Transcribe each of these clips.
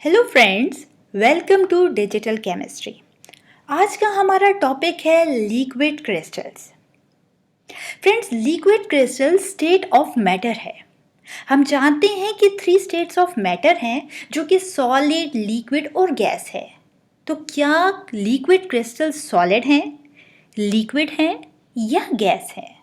Hello friends, welcome to digital chemistry. आज का हमारा टॉपिक है liquid crystals. Friends, liquid crystal state of matter है। हम जानते हैं कि 3 स्टेट्स ऑफ मैटर हैं जो कि सॉलिड, लिक्विड और गैस है। तो क्या लिक्विड क्रिस्टल सॉलिड हैं, लिक्विड हैं या गैस है?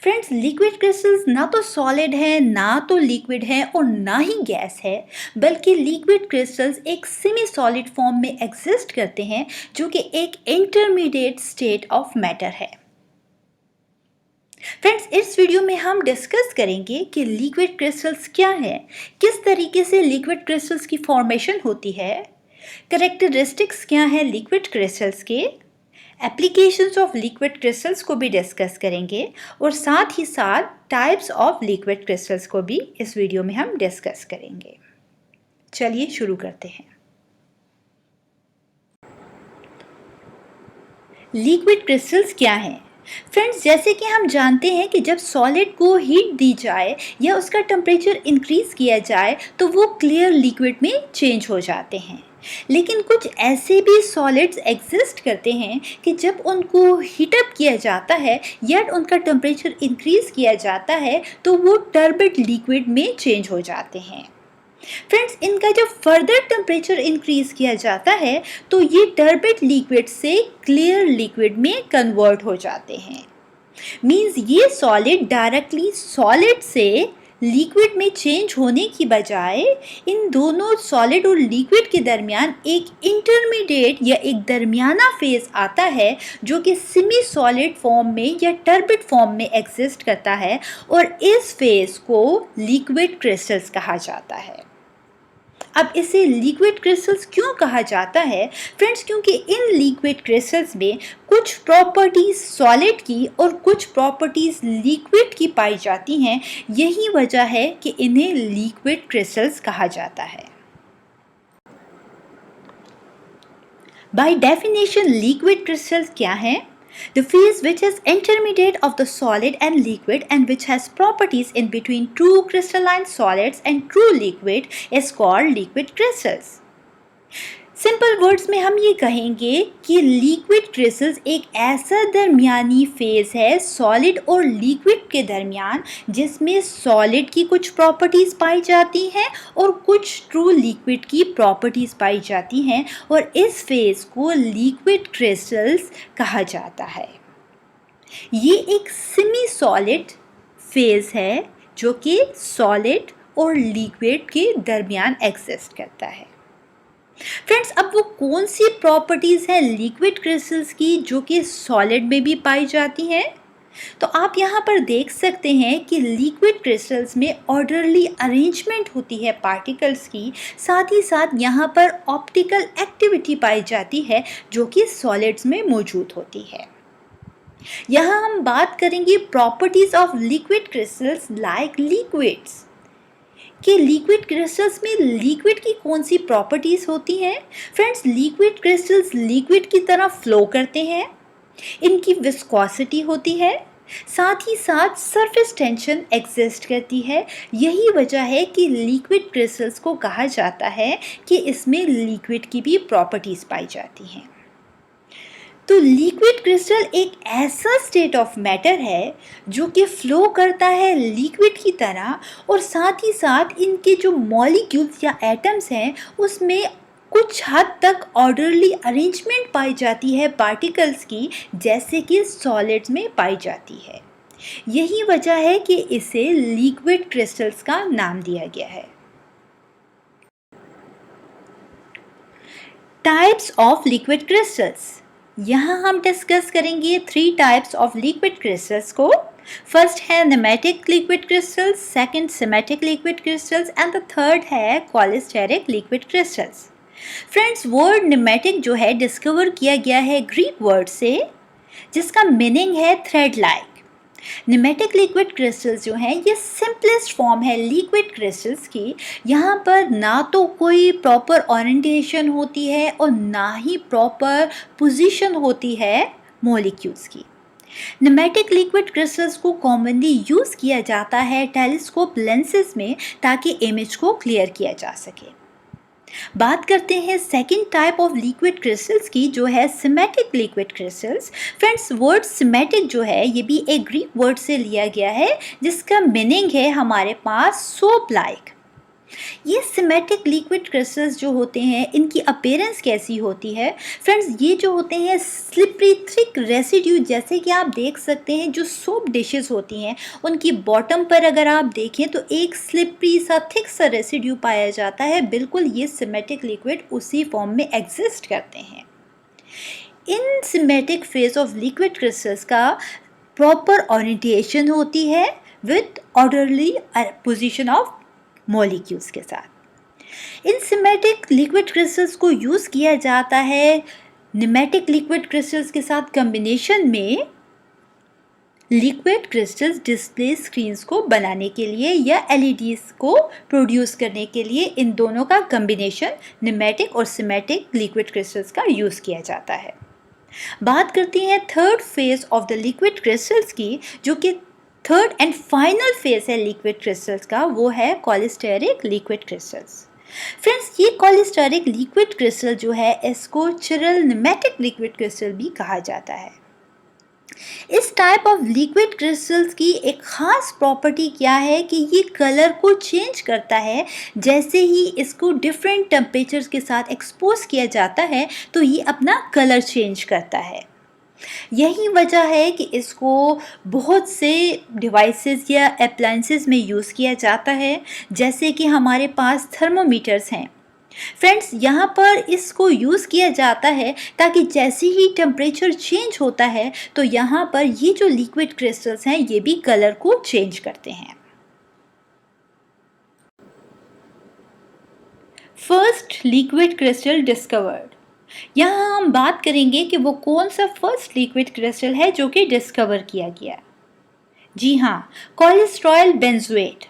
फ्रेंड्स, लिक्विड क्रिस्टल्स ना तो सॉलिड है, ना तो लिक्विड है और ना ही गैस है, बल्कि लिक्विड क्रिस्टल्स एक सेमी सॉलिड फॉर्म में एग्जिस्ट करते हैं जो कि एक इंटरमीडिएट स्टेट ऑफ मैटर है। फ्रेंड्स, इस वीडियो में हम डिस्कस करेंगे कि लिक्विड क्रिस्टल्स क्या है, किस तरीके से लिक्विड क्रिस्टल्स की फॉर्मेशन होती है, कैरेक्टरिस्टिक्स क्या है लिक्विड क्रिस्टल्स के, एप्लीकेशंस ऑफ लिक्विड क्रिस्टल्स को भी डिस्कस करेंगे और साथ ही साथ टाइप्स ऑफ लिक्विड क्रिस्टल्स को भी इस वीडियो में हम डिस्कस करेंगे। चलिए शुरू करते हैं। लिक्विड क्रिस्टल्स क्या हैं? फ्रेंड्स, जैसे कि हम जानते हैं कि जब सॉलिड को हीट दी जाए या उसका टेम्परेचर इंक्रीज किया जाए तो वो क्लियर लिक्विड में चेंज हो जाते हैं। लेकिन कुछ ऐसे भी सॉलिड्स एग्जिस्ट करते हैं कि जब उनको हीटअप किया जाता है या उनका टेम्परेचर इंक्रीज किया जाता है तो वो टर्बिड लिक्विड में चेंज हो जाते हैं। फ्रेंड्स, इनका जब फर्दर टेम्परेचर इंक्रीज किया जाता है तो ये टर्बिड लिक्विड से क्लियर लिक्विड में कन्वर्ट हो जाते हैं। मींस ये सॉलिड डायरेक्टली सॉलिड से लिक्विड में चेंज होने की बजाय इन दोनों सॉलिड और लिक्विड के दरमियान एक इंटरमीडिएट या एक दरमियाना फेज आता है जो कि सेमी सॉलिड फॉर्म में या टर्बिड फॉर्म में एग्जिस्ट करता है और इस फेज को लिक्विड क्रिस्टल्स कहा जाता है। अब इसे लिक्विड क्रिस्टल्स क्यों कहा जाता है? फ्रेंड्स, क्योंकि इन लिक्विड क्रिस्टल्स में कुछ प्रॉपर्टीज सॉलिड की और कुछ प्रॉपर्टीज लिक्विड की पाई जाती हैं। यही वजह है कि इन्हें लिक्विड क्रिस्टल्स कहा जाता है। बाय डेफिनेशन लिक्विड क्रिस्टल्स क्या हैं? The phase which is intermediate of the solid and liquid and which has properties in between true crystalline solids and true liquid is called liquid crystals. Simple words में हम ये कहेंगे कि liquid crystals एक ऐसा दरमियानी phase है solid और liquid के दरमियान जिसमें सॉलिड की कुछ प्रॉपर्टीज़ पाई जाती हैं और कुछ ट्रू लिक्विड की प्रॉपर्टीज़ पाई जाती हैं और इस फेज को लिक्विड क्रिस्टल्स कहा जाता है। ये एक सेमी सॉलिड फेज है जो कि सॉलिड और लिक्विड के दरमियान एग्जिस्ट करता है। फ्रेंड्स, अब वो कौन सी प्रॉपर्टीज़ हैं लिक्विड क्रिस्टल्स की जो कि सॉलिड में भी पाई जाती हैं? तो आप यहाँ पर देख सकते हैं कि लिक्विड क्रिस्टल्स में ऑर्डरली अरेंजमेंट होती है पार्टिकल्स की, साथ ही साथ यहाँ पर ऑप्टिकल एक्टिविटी पाई जाती है जो कि सॉलिड्स में मौजूद होती है। यहाँ हम बात करेंगे properties of liquid crystals like liquids कि लिक्विड क्रिस्टल्स में लिक्विड की कौन सी प्रॉपर्टीज़ होती हैं। फ्रेंड्स, लिक्विड क्रिस्टल्स लिक्विड की तरह फ्लो करते हैं, इनकी विस्कोसिटी होती है, साथ ही साथ सरफेस टेंशन एग्जिस्ट करती है। यही वजह है कि लिक्विड क्रिस्टल्स को कहा जाता है कि इसमें लिक्विड की भी प्रॉपर्टीज़ पाई जाती हैं। तो लिक्विड क्रिस्टल एक ऐसा स्टेट ऑफ मैटर है जो कि फ्लो करता है लिक्विड की तरह और साथ ही साथ इनके जो मॉलिक्यूल्स या एटम्स हैं उसमें कुछ हद तक ऑर्डरली अरेंजमेंट पाई जाती है पार्टिकल्स की, जैसे कि सॉलिड्स में पाई जाती है। यही वजह है कि इसे लिक्विड क्रिस्टल्स का नाम दिया गया है। टाइप्स ऑफ लिक्विड क्रिस्टल्स, यहाँ हम डिस्कस करेंगे 3 टाइप्स ऑफ लिक्विड क्रिस्टल्स को। फर्स्ट है nematic liquid crystals, second smectic liquid crystals and the third है cholesteric liquid crystals. Friends, word nematic जो है डिस्कवर किया गया है ग्रीक वर्ड से जिसका मीनिंग है थ्रेड लाइक। नेमेटिक लिक्विड क्रिस्टल्स जो हैं ये सिंपलेस्ट फॉर्म है लिक्विड क्रिस्टल्स की। यहाँ पर ना तो कोई प्रॉपर ओरिएंटेशन होती है और ना ही प्रॉपर पोजीशन होती है मॉलिक्यूल्स की। नेमेटिक लिक्विड क्रिस्टल्स को कॉमनली यूज़ किया जाता है टेलीस्कोप लेंसेज में ताकि इमेज को क्लियर किया जा सके। बात करते हैं second type of liquid crystals की, जो है semantic liquid crystals. Friends, word semantic जो है ये भी एक ग्रीक वर्ड से लिया गया है, जिसका मीनिंग है हमारे पास सोप लाइक। ये सिमेटिक लिक्विड क्रिस्टल्स जो होते हैं, इनकी अपीयरेंस कैसी होती है? फ्रेंड्स, ये जो होते हैं स्लिपरी थिक रेसिड्यू, जैसे कि आप देख सकते हैं जो सोप डिशेस होती हैं उनकी बॉटम पर अगर आप देखें तो एक स्लिपरी सा थिक सा रेसिड्यू पाया जाता है। बिल्कुल ये सिमेटिक लिक्विड उसी फॉर्म में एग्जिस्ट करते हैं। इन smectic phase of liquid crystals का प्रॉपर ओरिएंटेशन होती है with orderly position of molecules के साथ। इन सिमेटिक लिक्विड क्रिस्टल्स को यूज़ किया जाता है निमेटिक लिक्विड क्रिस्टल्स के साथ कॉम्बिनेशन में लिक्विड क्रिस्टल्स डिस्प्ले स्क्रीन्स को बनाने के लिए या एलईडीज को प्रोड्यूस करने के लिए इन दोनों का कॉम्बिनेशन निमेटिक और सिमेटिक लिक्विड क्रिस्टल्स का यूज़ किया जाता है। बात करते हैं third phase of the liquid crystals की, जो कि थर्ड एंड फाइनल फेज है लिक्विड क्रिस्टल्स का, वो है कॉलिस्टेरिक लिक्विड क्रिस्टल्स। फ्रेंड्स, ये कॉलिस्टेरिक लिक्विड क्रिस्टल जो है इसको चिरल निमेटिक लिक्विड क्रिस्टल भी कहा जाता है। इस टाइप ऑफ लिक्विड क्रिस्टल्स की एक ख़ास प्रॉपर्टी क्या है कि ये कलर को चेंज करता है। जैसे ही इसको डिफरेंट टेम्परेचर्स के साथ एक्सपोज किया जाता है तो ये अपना कलर चेंज करता है। यही वजह है कि इसको बहुत से डिवाइसेस या अप्लायंसेस में यूज़ किया जाता है, जैसे कि हमारे पास थर्मोमीटर्स हैं। फ्रेंड्स, यहाँ पर इसको यूज़ किया जाता है ताकि जैसे ही टेम्परेचर चेंज होता है तो यहाँ पर ये जो लिक्विड क्रिस्टल्स हैं ये भी कलर को चेंज करते हैं। First liquid crystal discovered. यहाँ हम बात करेंगे कि वो कौन सा फर्स्ट लिक्विड क्रिस्टल है जो कि डिस्कवर किया गया। जी हाँ, कोलेस्ट्रॉयल बेंजोएट।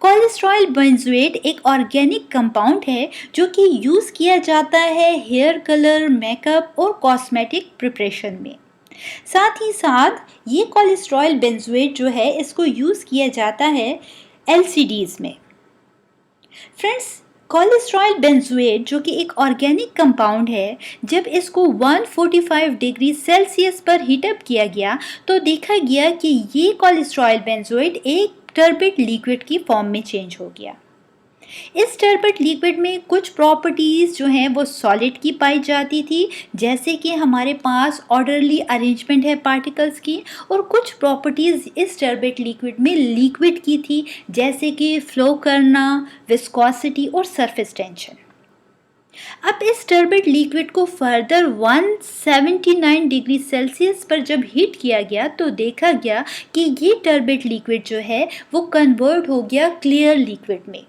कोलेस्ट्रॉयल बेंजोएट एक ऑर्गेनिक कंपाउंड है जो कि यूज़ किया जाता है हेयर कलर, मेकअप और कॉस्मेटिक प्रिपरेशन में। साथ ही साथ ये कोलेस्ट्रॉयल बेंजोएट जो है इसको यूज़ किया जाता है एलसीडीज़ में। फ्रेंड्स, कोलेस्ट्रॉयल बेंजोएट जो कि एक ऑर्गेनिक कंपाउंड है, जब इसको 145 डिग्री सेल्सियस पर हीटअप किया गया तो देखा गया कि ये कोलेस्ट्रॉयल बेंजोएट एक टर्बिड लिक्विड की फॉर्म में चेंज हो गया। इस टर्बिड लिक्विड में कुछ प्रॉपर्टीज़ जो हैं वो सॉलिड की पाई जाती थी, जैसे कि हमारे पास ऑर्डरली अरेंजमेंट है पार्टिकल्स की, और कुछ प्रॉपर्टीज़ इस टर्बिड लिक्विड में लिक्विड की थी, जैसे कि फ्लो करना, विस्कोसिटी और सरफेस टेंशन। अब इस टर्बिड लिक्विड को फर्दर 179 डिग्री सेल्सियस पर जब हीट किया गया तो देखा गया कि ये टर्बिड लिक्विड जो है वो कन्वर्ट हो गया क्लियर लिक्विड में।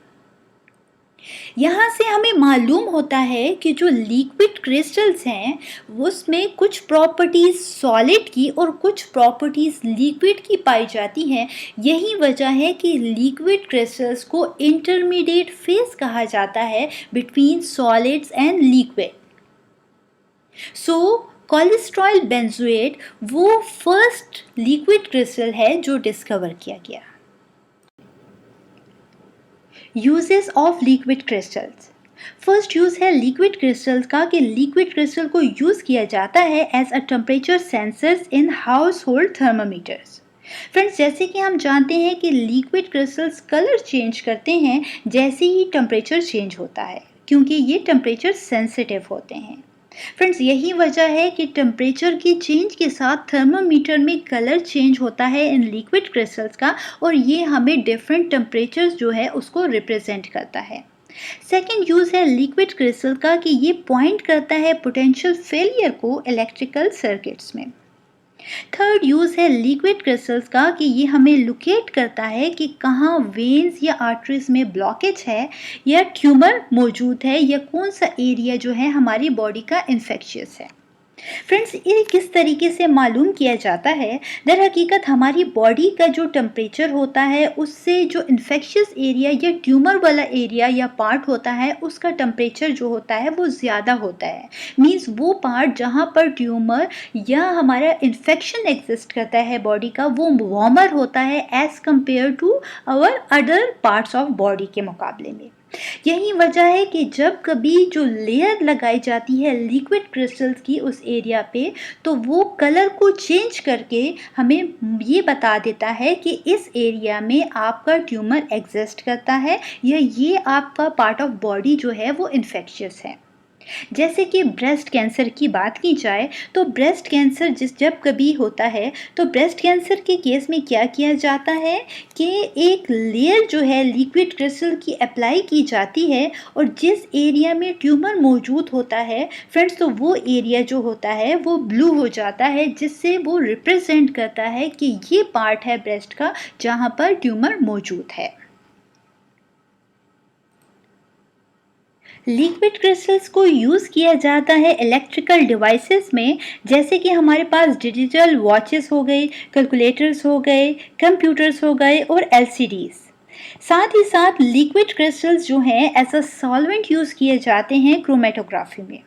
यहाँ से हमें मालूम होता है कि जो लिक्विड क्रिस्टल्स हैं उसमें कुछ प्रॉपर्टीज़ सॉलिड की और कुछ प्रॉपर्टीज़ लिक्विड की पाई जाती हैं। यही वजह है कि लिक्विड क्रिस्टल्स को इंटरमीडिएट फेज कहा जाता है between solids and liquid. So cholesterol benzoate वो फर्स्ट लिक्विड क्रिस्टल है जो डिस्कवर किया गया। Uses of liquid crystals. First use है लिक्विड क्रिस्टल्स का कि लिक्विड क्रिस्टल को यूज़ किया जाता है as a temperature sensors in household thermometers. Friends, जैसे कि हम जानते हैं कि लिक्विड क्रिस्टल्स कलर चेंज करते हैं जैसे ही टेम्परेचर चेंज होता है, क्योंकि ये टेम्परेचर सेंसिटिव होते हैं। फ्रेंड्स, यही वजह है कि टेम्परेचर की चेंज के साथ थर्मामीटर में कलर चेंज होता है इन लिक्विड क्रिस्टल्स का, और ये हमें डिफरेंट टेम्परेचर्स जो है उसको रिप्रेजेंट करता है। सेकेंड यूज़ है लिक्विड क्रिस्टल का कि ये पॉइंट करता है पोटेंशियल फेलियर को इलेक्ट्रिकल सर्किट्स में। थर्ड यूज़ है लिक्विड क्रिस्टल्स का कि ये हमें लोकेट करता है कि कहाँ वेन्स या आर्टरीज में ब्लॉकेज है या ट्यूमर मौजूद है या कौन सा एरिया जो है हमारी बॉडी का इन्फेक्शियस है। फ्रेंड्स, ये किस तरीके से मालूम किया जाता है? दर हकीकत हमारी बॉडी का जो टेम्परेचर होता है उससे जो इन्फेक्शियस एरिया या ट्यूमर वाला एरिया या पार्ट होता है उसका टेम्परेचर जो होता है वो ज़्यादा होता है। मीन्स वो पार्ट जहाँ पर ट्यूमर या हमारा इन्फेक्शन एग्जिस्ट करता है बॉडी का, वो वार्मर होता है as compare to our other parts of body के मुकाबले में। यही वजह है कि जब कभी जो लेयर लगाई जाती है लिक्विड क्रिस्टल्स की उस एरिया पे, तो वो कलर को चेंज करके हमें ये बता देता है कि इस एरिया में आपका ट्यूमर एग्जिस्ट करता है या ये आपका पार्ट ऑफ बॉडी जो है वो इन्फेक्शियस है। जैसे कि ब्रेस्ट कैंसर की बात की जाए, तो ब्रेस्ट कैंसर जब कभी होता है, तो ब्रेस्ट कैंसर के केस में क्या किया जाता है कि एक लेयर जो है लिक्विड क्रिस्टल की अप्लाई की जाती है और जिस एरिया में ट्यूमर मौजूद होता है फ्रेंड्स, तो वो एरिया जो होता है वो ब्लू हो जाता है, जिससे वो रिप्रेजेंट करता है कि ये पार्ट है ब्रेस्ट का जहाँ पर ट्यूमर मौजूद है। लिक्विड क्रिस्टल्स को यूज़ किया जाता है इलेक्ट्रिकल डिवाइसेस में, जैसे कि हमारे पास डिजिटल वॉचेस हो गए, कैलकुलेटर्स हो गए, कंप्यूटर्स हो गए और एलसीडीज। साथ ही साथ लिक्विड क्रिस्टल्स जो हैं एज अ सॉल्वेंट यूज़ किए जाते हैं क्रोमेटोग्राफी में।